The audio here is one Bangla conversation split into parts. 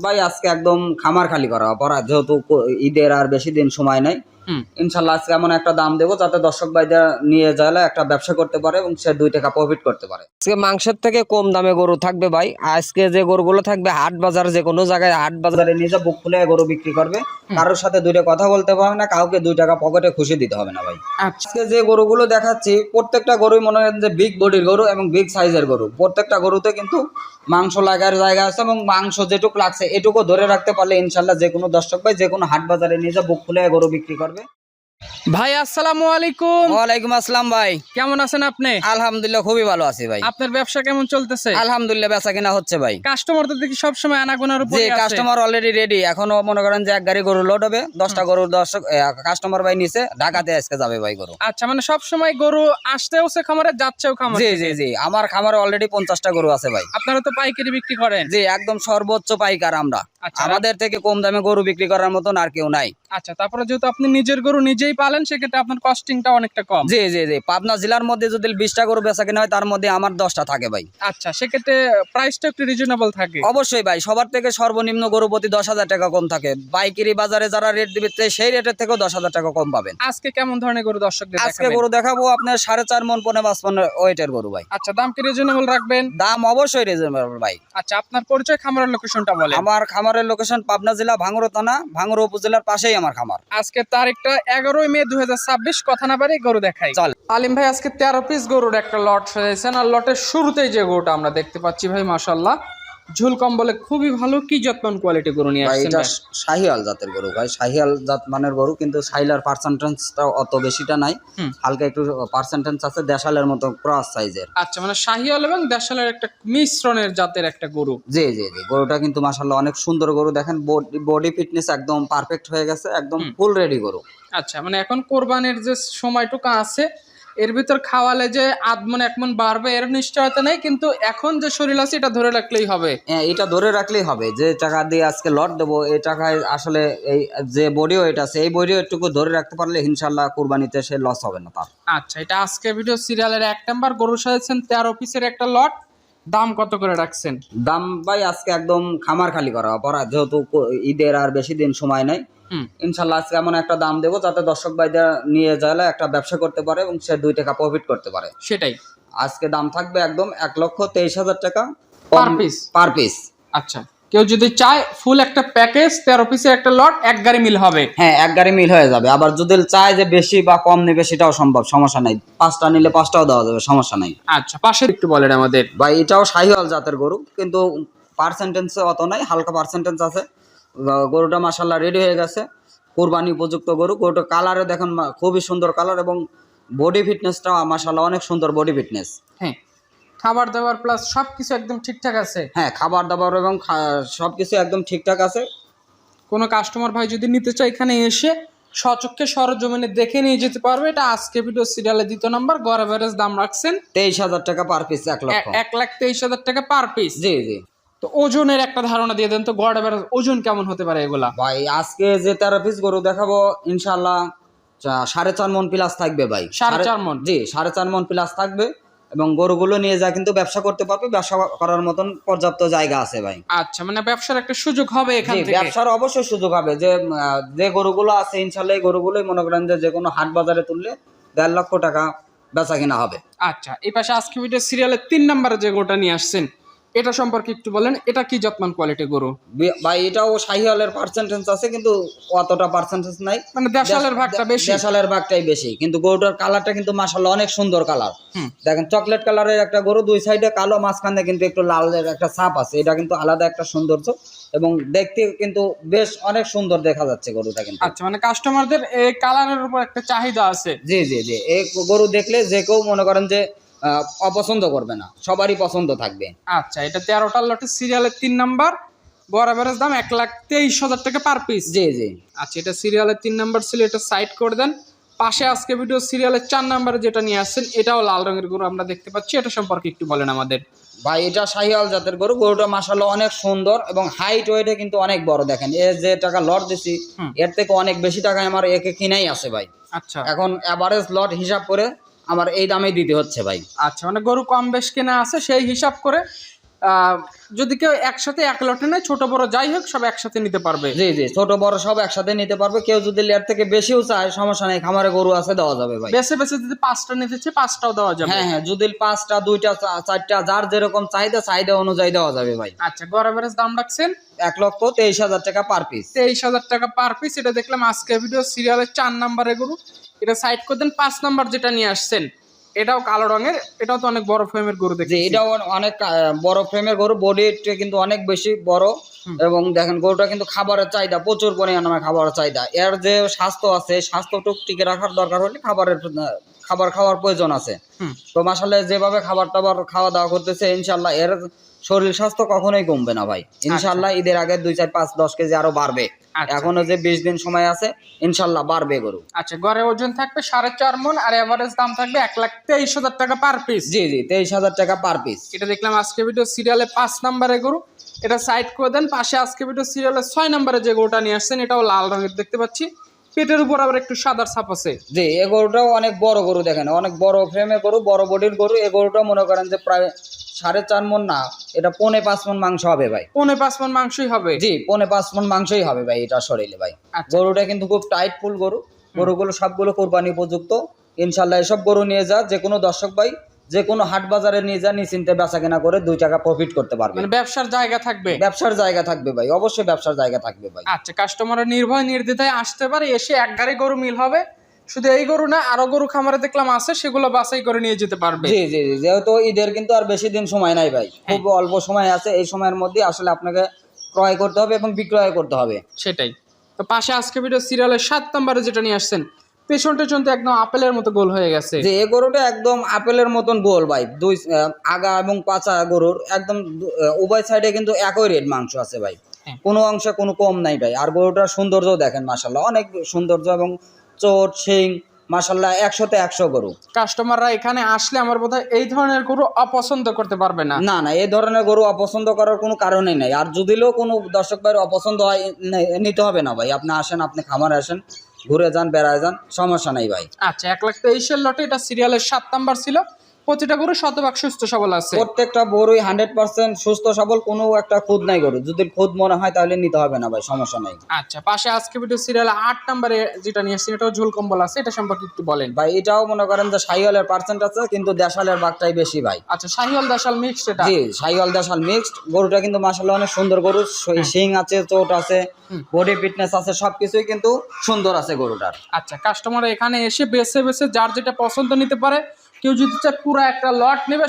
ভাই আজকে একদম খামার খালি করা পড়া, যেহেতু ঈদের আর বেশি দিন সময় নাই। ইনশাল্লাহ আজকে এমন একটা দাম দেবো যাতে দর্শক ভাইদের নিয়ে যাইলে একটা ব্যবসা করতে পারে এবং সে 2 টাকা প্রফিট করতে পারে। আজকে মাংসের থেকে কম দামে গরু থাকবে ভাই। আজকে যে গরুগুলো থাকবে হাট বাজার, যে কোনো জায়গায় হাট বাজারে নিয়ে যা বুক খুলে গরু বিক্রি করবে, কারোর সাথে 2টা কথা বলতে হবে না, কাউকে 2 টাকা পকেটে খুশি দিতে হবে না ভাই। আজকে যে গরুগুলো দেখাচ্ছি প্রত্যেকটা গরুই মনে হয় যে বিগ বডির গরু এবং বিগ সাইজের গরু। প্রত্যেকটা গরুতে কিন্তু মাংস লাগার জায়গা আছে এবং মাংস যেটুকু লাগছে এটুকু ধরে রাখতে পারলে ইনশাল্লাহ যে কোনো দর্শক ভাই যে কোনো হাট বাজারে নিয়ে যা বুক খুলে গরু বিক্রি করবে। ভাই আসসালামু আলাইকুম। ওয়ালাইকুম আসসালাম ভাই, কেমন আছেন আপনি? আলহামদুলিল্লাহ খুবই ভালো আছি ভাই। আপনার ব্যবসা কেমন চলতেছে? আলহামদুলিল্লাহ বেচা কিনা হচ্ছে ভাই। কাস্টমার তো দেখি সব সময় আনাগোনার উপরে যে আছে। কাস্টমার অলরেডি রেডি, এখনো মনে করেন যে এক গাড়ি গরু লোড হবে, 10টা গরুর দর্শক কাস্টমার ভাই নিচে ঢাকাতে আজকে যাবে ভাই গরু। আচ্ছা, মানে সব সময় গরু আসতেও সে খামারে, যাচ্ছেও খামারে? জি জি জি, আমার খামারে অলরেডি 50টা গরু আছে ভাই। আপনারা তো পাইকারি বিক্রি করেন? জি, একদম সর্বোচ্চ পাইকার আমরা। আচ্ছা, আমাদের থেকে কম দামে গরু বিক্রি করার মতন আর কেউ নাই। আচ্ছা, তারপরে যেহেতু আপনি নিজের গরু নিজেই পালেন সেক্ষেত্রে আপনার কস্টিংটা অনেকটা কম। জি জি জি, পাবনা জেলার মধ্যে যদি 20টা গরু বেচা কিনা হয় তার মধ্যে আমার 10টা থাকে ভাই। আচ্ছা, সেক্ষেত্রে প্রাইসটা একটু রিজনেবল থাকে? অবশ্যই ভাই, সবার থেকে সর্বনিম্ন গরু প্রতি 10,000 টাকা কম থাকে। পাইকারি বাজারে যারা রেট দিবে সেই রেটের থেকেও 10,000 টাকা কম পাবেন। আজকে কেমন ধরনের গরু দর্শকদের আজকে দেখাবেন? গরু দেখাবো আপনার 4.5 মন 5 মন ওয়েটের গরু ভাই। আচ্ছা, দাম কি রিজনেবল রাখবেন? দাম অবশ্যই রিজনেবল ভাই। আচ্ছা, আপনার পরিচয়, খামারের লোকেশনটা বলেন। আমার খামারের লোকেশন পাবনা জেলা ভাঙ্গুড়া থানা, ভাঙ্গুড়া উপজেলার পাশেই আমার খামার। আজকে তারিখটা 11 মে 2026। কথা না বাড়ি গরু দেখাই চল। আলিম ভাই আজকে 13 পিস গরুর একটা লট সাজাইছেন, আর লটের শুরুতেই যে গরুটা আমরা দেখতে পাচ্ছি ভাই, মাশাআল্লাহ ঝুল কম্বলে খুবই ভালো। কি যত্ন কোয়ালিটি গরু নিয়ে ভাই আসছেন এটা ভাই? শাহিয়াল জাতের গরু ভাই, শাহিয়াল জাত মানের গরু, কিন্তু শাহিলার পার্সেন্টেজটা অত বেশিটা নাই, হালকা একটু পার্সেন্টেজ আছে, দেশালের মতো ক্রস সাইজের। আচ্ছা, মানে শাহিওয়াল এবং দেশালের একটা মিশ্রণের জাতের একটা গরু। জি জি জি, গরুটা কিন্তু মাশাআল্লাহ অনেক সুন্দর গরু। দেখেন বডি ফিটনেস একদম পারফেক্ট হয়ে গেছে, একদম ফুল রেডি গরু। আচ্ছা, মানে এখন কোরবানির যে সময়টুকু আছে এর ভিতর খাওয়ালে যে আধ মন 1 মন বাড়বে এর নিশ্চয়তা নেই, কিন্তু এখন যে শরীর আছে এটা ধরে রাখলেই হবে। হ্যাঁ, এটা ধরে রাখলেই হবে। যে টাকা দিয়ে আজকে লট দেবো এই টাকায় আসলে এই যে বডি ওয়েট আছে এই বডি ওয়েটটুকু ধরে রাখতে পারলে ইনশাল্লাহ কুরবানিতে সে লস হবে না তার। আচ্ছা, এটা আজকে ভিডিও সিরিয়ালের 1 নাম্বার গরু সাজাচ্ছেন 13 পিসের একটা লট। দাম কত করে রাখছেন? দাম ভাই আজকে একদম খামার খালি করা পড়া, যেহেতু ঈদের আর বেশি দিন সময় নাই। ইনশাল্লাহ আজকে এমন একটা দাম দেবো যাতে দর্শক ভাইদের নিয়ে যাইলে একটা ব্যবসা করতে পারে এবং সে 2 টাকা প্রফিট করতে পারে। সেটাই আজকে দাম থাকবে একদম 1,23,000 টাকা পার পিস। Per piece. আচ্ছা, কেউ যদি চায় ফুল একটা প্যাকেজ 13 পিসের একটা লট এক গাড়ি মিল হবে? হ্যাঁ, এক গাড়ি মিল হয়ে যাবে। আবার যদি চায় যে বেশি বা কম নেবে সেটাও সম্ভব, সমস্যা নাই। 5টা নিলে 5টাও দেওয়া যাবে, সমস্যা নাই। আচ্ছা, পাশে একটু বলেন আমাদের। ভাই এটাও শাহিওয়াল জাতের গরু, কিন্তু পার্সেন্টেজ অত নাই, হালকা পার্সেন্টেজ আছে। গরুটা মাশাআল্লাহ রেডি হয়ে গেছে, কুরবানি উপযুক্ত গরু। গরুটা কালারে দেখেন খুবই সুন্দর কালার এবং বডি ফিটনেসটা মাশাআল্লাহ অনেক সুন্দর বডি ফিটনেস। হ্যাঁ, খাবার দাবার প্লাস সবকিছু একদম ঠিকঠাক আছে? হ্যাঁ, খাবার দাবার এবং সবকিছু একদম ঠিকঠাক আছে। কোনো কাস্টমার ভাই যদি নিতে চায় এখানে এসে সচক্ষে সরজমিনে দেখে নিয়ে যেতে পারবে। এটা আজকে ভিডিও সিরিয়ালে 2 নাম্বার। গড় এভারেজ দাম রাখছেন 23,000 টাকা পার পিস, 1 লক্ষ। 1,23,000 টাকা পার পিস। জি জি। তো ওজনের একটা ধারণা দিয়ে দেন তো, গড় এভারেজ ওজন কেমন হতে পারে এগুলা? ভাই আজকে যে 13 পিস গরু দেখাবো ইনশাআল্লাহ 4.5 মন প্লাস থাকবে ভাই। 4.5 মন? জি, 4.5 মন প্লাস থাকবে এবং গরুগুলো নিয়ে যা কিন্তু ব্যবসা করতে পারবে, ব্যবসা করার মতন পর্যাপ্ত জায়গা আছে ভাই। আচ্ছা, মানে ব্যবসার একটা সুযোগ হবে এখান থেকে? ব্যবসার অবশ্যই সুযোগ হবে। যে গরুগুলো আছে ইনশাআল্লাহ এই গরুগুলোই মনে করেন যে কোনো হাট বাজারে তুললে 1.5 লক্ষ টাকা বেচা কিনা হবে। আচ্ছা, এই পাশে আজকে ভিডিও সিরিয়ালের 3 নাম্বারে যে গরুটা নিয়ে আসছেন এটা সম্পর্কে একটু বলেন। এটা কি যত্মান কোয়ালিটি গরু? ভাই এটাও শাহিওয়ালের পার্সেন্টেজ আছে, কিন্তু অতটা পার্সেন্টেজ নাই, মানে দেশালের ভাগটা বেশি? দেশালের ভাগটাই বেশি, কিন্তু গরুটার কালারটা কিন্তু মাশাআল্লাহ অনেক সুন্দর কালার। দেখেন চকলেট কালারের একটা গরু, 2 সাইডে কালো, মাঝখানে কিন্তু একটু লালের একটা ছাপ আছে। এটা কিন্তু আলাদা একটা সৌন্দর্য এবং দেখতে কিন্তু বেশ অনেক সুন্দর দেখা যাচ্ছে গরুটা কিন্তু। আচ্ছা, মানে কাস্টমারদের এই কালারের উপর একটা চাহিদা আছে? জি জি জি, এই গরু দেখলে যে কেউ মনে করেন যে অপছন্দ করবে না, সবারই পছন্দ থাকবে। আচ্ছা, এটা 13টা লটের সিরিয়ালের 3 নাম্বার। গড় এভারেজ দাম 1,23,000 টাকা পার পিস। জি জি। আচ্ছা, এটা সিরিয়ালের 3 নাম্বার ছিল, এটা সাইড করে দেন। পাশে আজকে ভিডিও সিরিয়ালের 4 নাম্বারে যেটা নিয়ে আসছেন এটাও লাল রঙের গরু আমরা দেখতে পাচ্ছি। এটা সম্পর্কে একটু বলেন আমাদের। ভাই এটা শাহিওয়াল জাতের গরু। গরুটা মাশাআল্লাহ অনেক সুন্দর এবং হাইট ওয়েটে কিন্তু অনেক বড়। দেখেন এর যে টাকা লট দিছি এর থেকে অনেক বেশি টাকা আমার একে কিনাই আছে ভাই। আচ্ছা, এখন এভারেজ লট হিসাব করে আমার এই দামে দিতে হচ্ছে ভাই। আচ্ছা, মানে গরু কম বেশ কেনা আছে সেই হিসাব করে যদি কেউ একসাথে এক লটে নেয়, ছোট বড় যাই হোক সব একসাথে নিতে পারবে। জি জি, ছোট বড় সব একসাথে নিতে পারবে। কেউ যদি লেয়ার থেকে বেশিও চায় সমস্যা নেই, খামারে গরু আছে, দেওয়া যাবে ভাই। বেছে বেছে যদি 5টা নিতে চায় 5টাও দেওয়া যাবে। হ্যাঁ হ্যাঁ, যদি 5টা 2টা 4টা যার যেরকম চাহিদা অনুযায়ী দেওয়া যাবে ভাই। আচ্ছা, গড় এভারেজ দাম রাখছেন 1,23,000 টাকা পার পিস। 23,000 টাকা পার পিস। এটা দেখলাম আজকে ভিডিও সিরিয়ালের 4 নম্বরে গরু। এটা সাইড করে দেন। 5 নাম্বার যেটা নিয়ে আসছেন এটাও কালো রঙের, এটাও তো অনেক বড় ফ্রেমের গরু দেখছি। এটাও অনেক বড় ফ্রেমের গরু, বডিটা কিন্তু অনেক বেশি বড়। এবং দেখেন গরুটা কিন্তু খাবারের চাহিদা প্রচুর পরিমাণে, খাবারের চাহিদা। এর যে স্বাস্থ্য আছে, স্বাস্থ্যটুক টিকে রাখার দরকার হলে খাবার খাওয়ার প্রয়োজন আছে। তো মাশাআল্লাহ যেভাবে খাবার টাবার খাওয়া দাওয়া করতেছে, ইনশাআল্লাহ এর শরীর স্বাস্থ্য কখনোই কমবে না ভাই। ইনশাআল্লাহ ঈদের আগে 2, 4, 5, 10 কেজি আরো বাড়বে। এখনো যে 20 দিন সময় আছে, ইনশাআল্লাহ বাড়বে গরু। আচ্ছা, গড়ে ওজন থাকবে 4.5 মণ আর এভারেজ দাম থাকবে 1,23,000 টাকা পার পিস। জি জি, 23,000 টাকা পার পিস। এটা দেখলাম আজকে ভিডিও সিরিয়ালে 5 নম্বরে গরু। এটা সাইড করে দেন। পাশে আজকে ভিডিও সিরিয়ালে 6 নম্বরে যে গরুটা নিয়ে আসছেন এটাও লাল রঙের দেখতে পাচ্ছি, পেটের উপর আবার একটু সাদার ছাপ আছে। জি, এই গরুটাও অনেক বড় গরু, দেখেন অনেক বড় ফ্রেমের গরু, বড় বডির গরু। এই গরুটা মনে করেন যে প্রায় 4.5 মণ না, এটা 4.5 মণ মাংস হবে ভাই। 4.5 মণ মাংসই হবে। জি, 4.5 মণ মাংসই হবে ভাই এটা শরীরে ভাই। গরুটা কিন্তু খুব টাইট ফুল গরু। গরুগুলো সবগুলো কোরবানি উপযুক্ত। ইনশাআল্লাহ এসব গরু নিয়ে যা যে কোনো দর্শক ভাই যে কোনো হাট বাজারে নিয়ে যা নিশ্চিন্তে বেচা কেনা করে 2 টাকা প্রফিট করতে পারবে। মানে ব্যবসার জায়গা থাকবে। ব্যবসার জায়গা থাকবে ভাই, অবশ্যই ব্যবসার জায়গা থাকবে ভাই। আচ্ছা, কাস্টমারের নির্ভয় নির্দ্বিধায় আসতে পারে, এসে এক গাড়ি গরু মিল হবে। শুধু এই গরু না, আরো গরু খামারে দেখলাম আছে, সেগুলো বাছাই করে নিয়ে যেতে পারবে। জি জি জি, যেহেতু ঈদের কিন্তু আর বেশি দিন সময় নাই ভাই, খুব অল্প সময় আছে। এই সময়ের মধ্যে আসলে আপনাকে ক্রয় করতে হবে এবং বিক্রয় করতে হবে। সেটাই তো। পাশে আজকে ভিডিও সিরিয়ালের 7 নম্বরে যেটা নিয়ে আসছেন, পেছনটা চলতে একদম আপেলের মতো গোল হয়ে গেছে। যে এই গরুটা একদম আপেলের মতন গোল ভাই। দুই আগা এবং পাছা গরুর একদম উভয় সাইডে কিন্তু একই রেড মাংস আছে ভাই, কোনো অংশে কোনো কম নাই ভাই। আর গরুটার সৌন্দর্য দেখেন মাশাআল্লাহ, অনেক সৌন্দর্য এবং চোট শিং মাশাআল্লাহ 100তে 100 গরু। কাস্টমাররা এখানে আসলে আমার বোধহয় এই ধরনের গরু অপছন্দ করতে পারবে না। না না, এই ধরনের গরু অপছন্দ করার কোনো কারণই নাই। আর যদিও কোনো দর্শক ভাইয়ের অপছন্দ হয়, নিতে হবে না ভাই। আপনি আসেন, আপনি খামারে আসেন, ঘুরে যান, বেড়ায় যান, সমস্যা নাই ভাই। আচ্ছা, 1,23,000 লটে এটা সিরিয়ালের 7 নাম্বার ছিল। প্রতিটা গরু শতভাগ সুস্থ সবল আছে। প্রত্যেকটা গরুই 100% সুস্থ সবল, কোনো একটা খুদ নাই গরু। যদি খুদ মনে হয় তাহলে নিতে হবে না ভাই, সমস্যা নাই। আচ্ছা, পাশে আজকে ভিডিও সিরিয়ালে 8 নম্বরে যেটা নিয়ে আসছেন এটাও ঝোল কম্বল আছে, এটা সম্পর্কে একটু বলেন ভাই। এটাও মনে করেন যে শাহিওয়ালের পার্সেন্ট আছে, কিন্তু দেশালের ভাগটাই বেশি ভাই। আচ্ছা, শাহিওয়াল দেশাল মিক্সড এটা। জি, শাহিওয়াল দেশাল মিক্সড। গরুটা কিন্তু মাশাআল্লাহ অনেক সুন্দর গরু, শিং আছে, চোট আছে, বডি ফিটনেস আছে, সবকিছুই কিন্তু সুন্দর আছে গরুটার। আচ্ছা, কাস্টমার এখানে এসে বেছে বেছে যার যেটা পছন্দ নিতে পারে। কেউ যদি চায় পুরো একটা লট নেবে,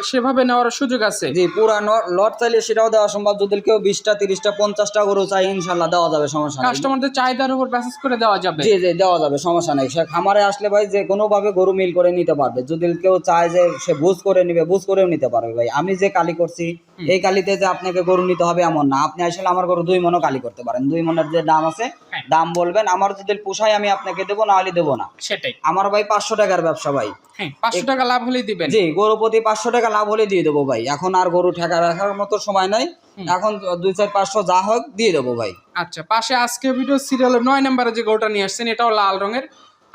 সেভাবে নেওয়ার সুযোগ আছে। জি, পুরো লট চাইলে সেটাও দেওয়া সম্ভব। যদি কেউ 20টা 30টা 50টা গরু চাই, ইনশাআল্লাহ দেওয়া যাবে, সমস্যা নেই। কাস্টমারদের চাহিদার উপর বেসিস করে দেওয়া যাবে। জি জি, দেওয়া যাবে, সমস্যা নেই। সে খামারে আসলে ভাই যে কোনো ভাবে গরু মিল করে নিতে পারবে। যদি কেউ চায় যে সে বুঝ করে নিবে, বুঝ করেও নিতে পারবে ভাই। আমি যে কালি করছি এই কালিতে যে আপনাকে গরু নিতে হবে এমন না। আপনি আসলে আমার গরু 2 মণও কালি করতে পারেন। 2 মণের যে দাম আছে, দাম বলবেন, আমার যদি পোষায় আমি আপনাকে দেবো, না হলে দেবো না। সেটাই আমার ভাই 500 টাকার ব্যবসা ভাই। 500 টাকা লাভ হলেই দিবেন। জি, গরু প্রতি 500 টাকা লাভ হলে দিয়ে দেবো ভাই। এখন আর গরু ঠেকা রাখার মতো সময় নাই, এখন 2, 4, 500 যা হোক দিয়ে দেবো ভাই। আচ্ছা, পাশে আজকে ভিডিও সিরিয়ালের 9 নম্বরে যে গরুটা নিয়ে আসছেন এটাও লাল রঙের,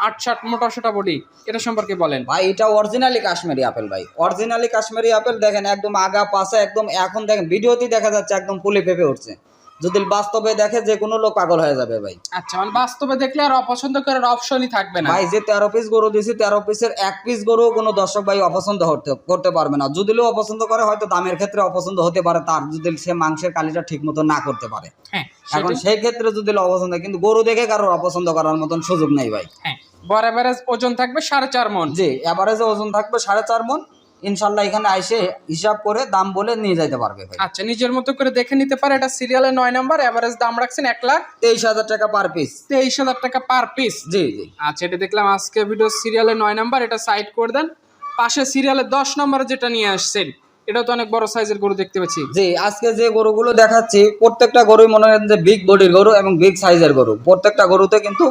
8-60 মোটা সোটা বডি, এটা সম্পর্কে বলেন ভাই। এটা অরিজিনালি কাশ্মীরি আপেল ভাই, অরিজিনালি কাশ্মীরি আপেল। দেখেন একদম আগা পাশে একদম, এখন দেখেন ভিডিওতেই দেখা যাচ্ছে একদম ফুলে ফেপে উঠছে। যদি বাস্তবে দেখে যে কোনো লোক পাগল হয়ে যাবে ভাই। আচ্ছা, মানে বাস্তবে দেখলে আর অপছন্দ করার অপশনই থাকবে না ভাই। যে 13 পিস গরু দিয়েছি, 13 পিসের 1 পিস গরু কোনো দর্শক ভাই অপছন্দ করতে পারবে না। যদিও অপছন্দ করে, হয়তো দামের ক্ষেত্রে অপছন্দ হতে পারে তার, যদি সে মাংসের কালিটা ঠিক মতো না করতে পারে। এখন সেই ক্ষেত্রে যদি অপছন্দ, কিন্তু গরু দেখে কারোর অপছন্দ করার মতন সুযোগ নেই ভাই। গড় এভারেজ ওজন থাকবে 4.5 মণ। জি, এভারেজে ওজন থাকবে 4.5 মণ। ইনশাআল্লাহ এখানে এসে হিসাব করে দাম বলে নিয়ে যেতে পারবে ভাই। আচ্ছা, নিজের মতো করে দেখে নিতে পারে। এটা সিরিয়ালে 9 নাম্বার, এভারেজ দাম রাখছেন 1,23,000 টাকা পার পিস। 23,000 টাকা পার পিস। জি জি। আচ্ছা, এটা দেখলাম আজকে ভিডিও সিরিয়ালে 9 নাম্বার, এটা সাইড করে দেন। পাশে সিরিয়ালে 10 নম্বরে যেটা নিয়ে আসছেন এটা তো অনেক বড় সাইজের গরু দেখতে পাচ্ছি। জি, আজকে যে গরুগুলো দেখাচ্ছি প্রত্যেকটা গরুই মনে হয় যে বিগ বডির গরু এবং বিগ সাইজের গরু। প্রত্যেকটা গরুতে কিন্তু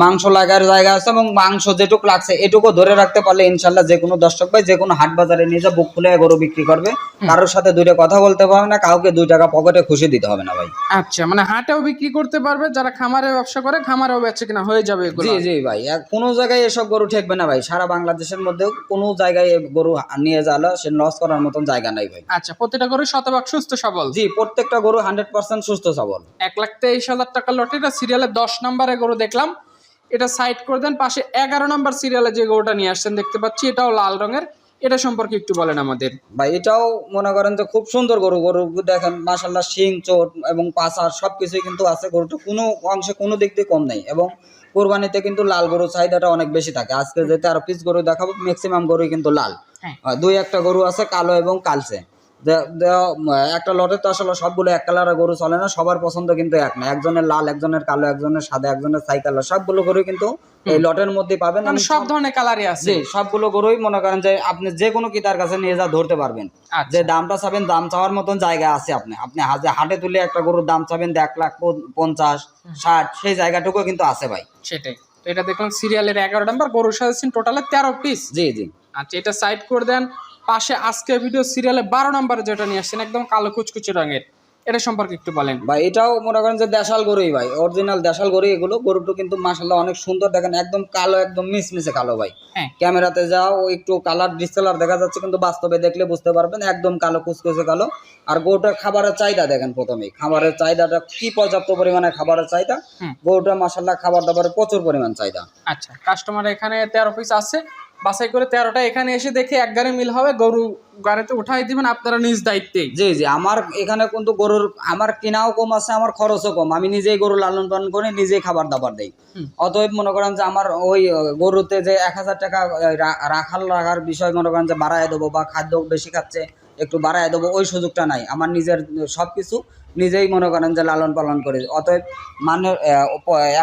মাংস লাগার জায়গা আছে এবং মাংস যেটুকু লাগছে এটুকু ধরে রাখতে পারলে ইনশাআল্লাহ যে কোনো দর্শক ভাই যে কোনো হাট বাজারে নিয়ে যা বুক খুলে গরু বিক্রি করবে। কারোর সাথে 2টা কথা বলতে পারবে না, কাউকে 2 টাকা পকেটে খুশি দিতে হবে না ভাই। আচ্ছা, মানে হাটেও বিক্রি করতে পারবে, যারা খামারে ব্যবসা করে খামারেও বেচে কিনা হয়ে যাবে এগুলো। জি জি ভাই, কোনো জায়গায় এসব গরু ঠেকবে না ভাই। সারা বাংলাদেশের মধ্যেও কোনো জায়গায় গরু নিয়ে যাওয়া সে লস করার মতন জায়গা জায়গা নাই ভাই। আচ্ছা, প্রতিটা গরু শতভাগ সুস্থ সবল? জি, প্রত্যেকটা গরু 100% সুস্থ সবল। 1,23,000 টাকা লটে, এটা সিরিয়ালে 10 নম্বরে গরু দেখলাম, এটা সাইড করে দেন। পাশে 11 নম্বর সিরিয়ালে যে গরুটা নিয়ে আসছেন দেখতে পাচ্ছি, এটাও লাল রঙের, এটা সম্পর্কে একটু বলেন আমাদের। ভাই এটাও মনে করেন যে খুব সুন্দর গরু, গরু দেখেন মাশাআল্লাহ শিং চোট এবং পাছার সবকিছুই কিন্তু আছে, গরুটা কোনো অংশে কোনো দিক দিয়ে কম নাই। এবং কোরবানিতে কিন্তু লাল গরু চাহিদাটা অনেক বেশি থাকে। আজকে যে 13 পিস গরু দেখাবো ম্যাক্সিমাম গরুই কিন্তু লাল। হ্যাঁ। দুই একটা গরু আছে কালো এবং কালচে। একটা লটে তো আসলে সবগুলো এক কালারের গরু চলে না, সবার পছন্দ কিন্তু এক না, একজনের লাল, একজনের কালো, একজনের সাদা, একজনের ছাই কালার, সবগুলো গরু কিন্তু এই লটের মধ্যে পাবেন। মানে সব ধরনের কালারই আছে? জি, সবগুলো গরুই মনে করেন যে আপনি যে কোনো কিতার কাছে নিয়ে যা ধরতে পারবেন। আচ্ছা। যে দামটা চাবেন দাম চাওয়ার মতন জায়গা আছে। আপনি হাটে তুলে একটা গরুর দাম চাবেন 1,50,000 60, সেই জায়গাটুকু কিন্তু আছে ভাই। সেটাই তো, এটা দেখলাম সিরিয়ালের 11 নম্বর গরু সাজাচ্ছেন টোটালে 13 পিস। জি জি। আচ্ছা, এটা সাইড করে দেন। পাশে আজকে ভিডিও সিরিয়ালে 12 নম্বরে যেটা নিয়ে আসছেন একদম কালো কুচকুচে রঙের, এটা সম্পর্কে একটু বলেন ভাই। এটাও মনে করেন যে দেশাল গরুই ভাই, অরিজিনাল দেশাল গরু এগুলো। গরুটা কিন্তু মাশাআল্লাহ অনেক সুন্দর, দেখেন একদম কালো, একদম মিসমিসে কালো ভাই। হ্যাঁ। ক্যামেরাতে যাও একটু কালার ডিসকালার দেখা যাচ্ছে, কিন্তু বাস্তবে দেখলে বুঝতে পারবেন একদম কালো কুচকুচে কালো। আর গরুটার খাবারের চাহিদা দেখেন, প্রথমেই খাবারের চাহিদাটা কি পর্যাপ্ত পরিমাণে খাবারের চাহিদা। গরুটা মাশাআল্লাহ খাবার দাবারের প্রচুর পরিমাণ চাহিদা। আচ্ছা, কাস্টমার এখানে 13 পিস আছে, বাছাই করে 13টা এখানে এসে দেখে এক গাড়ি মিল হবে, গরু গাড়িতে উঠাই দিবেন আপনারা নিজ দায়িত্বে। জি জি। আমার এখানে কিন্তু গরুর আমার কিনাও কম আছে, আমার খরচও কম। আমি নিজেই গরু লালন পালন করে নিজেই খাবার দাবার দেই। অতএব মনে করেন যে আমার ওই গরুতে যে 1,000 টাকা রাখার বিষয় মনে করেন যে বাড়ায় দেবো, বা খাদ্য বেশি খাচ্ছে একটু বাড়ায় দেবো, ওই সুযোগটা নাই। আমার নিজের সবকিছু নিজেই মনে করেন যে লালন পালন করি। অতএব মানে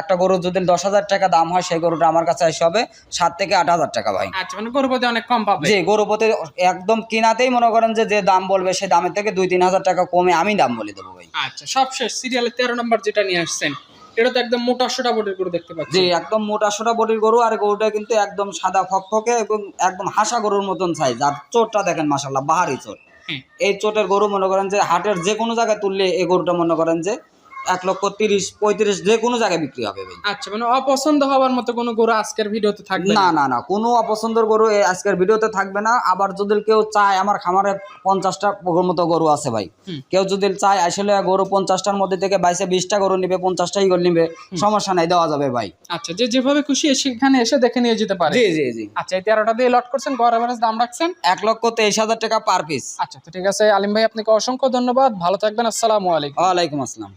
একটা গরু যদি 10,000 টাকা দাম হয়, সেই গরুটা আমার কাছে এসে হবে 7 থেকে 8,000 টাকা ভাই। আচ্ছা, মানে গরু প্রতি অনেক কম পাবে? জি, গরু প্রতি একদম কিনাতেই মনে করেন যে যে দাম বলবে সেই দামের থেকে 2-3,000 টাকা কমে আমি দাম বলে দেবো ভাই। আচ্ছা, সবশেষ সিরিয়ালে 13 নম্বর যেটা নিয়ে আসছেন, এটা তো একদম মোটা সোটা বডির গরু দেখতে পাচ্ছি। জি, একদম মোটা সোটা বডির গরু। আর গরুটা কিন্তু একদম সাদা ফকফকে এবং একদম হাসা গরুর মতন সাইজ। আর চোটটা দেখেন মাশাআল্লাহ বাহারি চোট। এই চোটের গরু মনে করেন যে হাটের যে কোনো জায়গায় তুললে এই গরুটা মনে করেন যে 1,30,000-35,000 যে কোনো জায়গায় বিক্রি হবে ভাই। আচ্ছা, মানে অপছন্দ হওয়ার মতো কোনো গরু আজকের ভিডিওতে থাকবে না? না না, কোনো অপছন্দের গরু আজকের ভিডিওতে থাকবে না। আবার যদি কেউ চায়, আমার খামারে 50টা মতো গরু আছে ভাই, কেউ যদি চায় আসলে গরু 50টার মধ্যে থেকে 22-20টা গরু নিবে, 50টাই গরু নিবে, সমস্যা নাই, দেওয়া যাবে ভাই। আচ্ছা, যে যেভাবে খুশি সেখানে এসে দেখে নিয়ে যেতে পারে? জি জি জি। আচ্ছা, এই 13টা দিয়ে লট করছেন, গড় এভারেজ দাম রাখছেন 1,23,000 টাকা পার পিস। আচ্ছা, তো ঠিক আছে আলিম ভাই, আপনাকে অসংখ্য ধন্যবাদ, ভালো থাকবেন, আসসালামু আলাইকুম। ওয়ালাইকুম আসসালাম।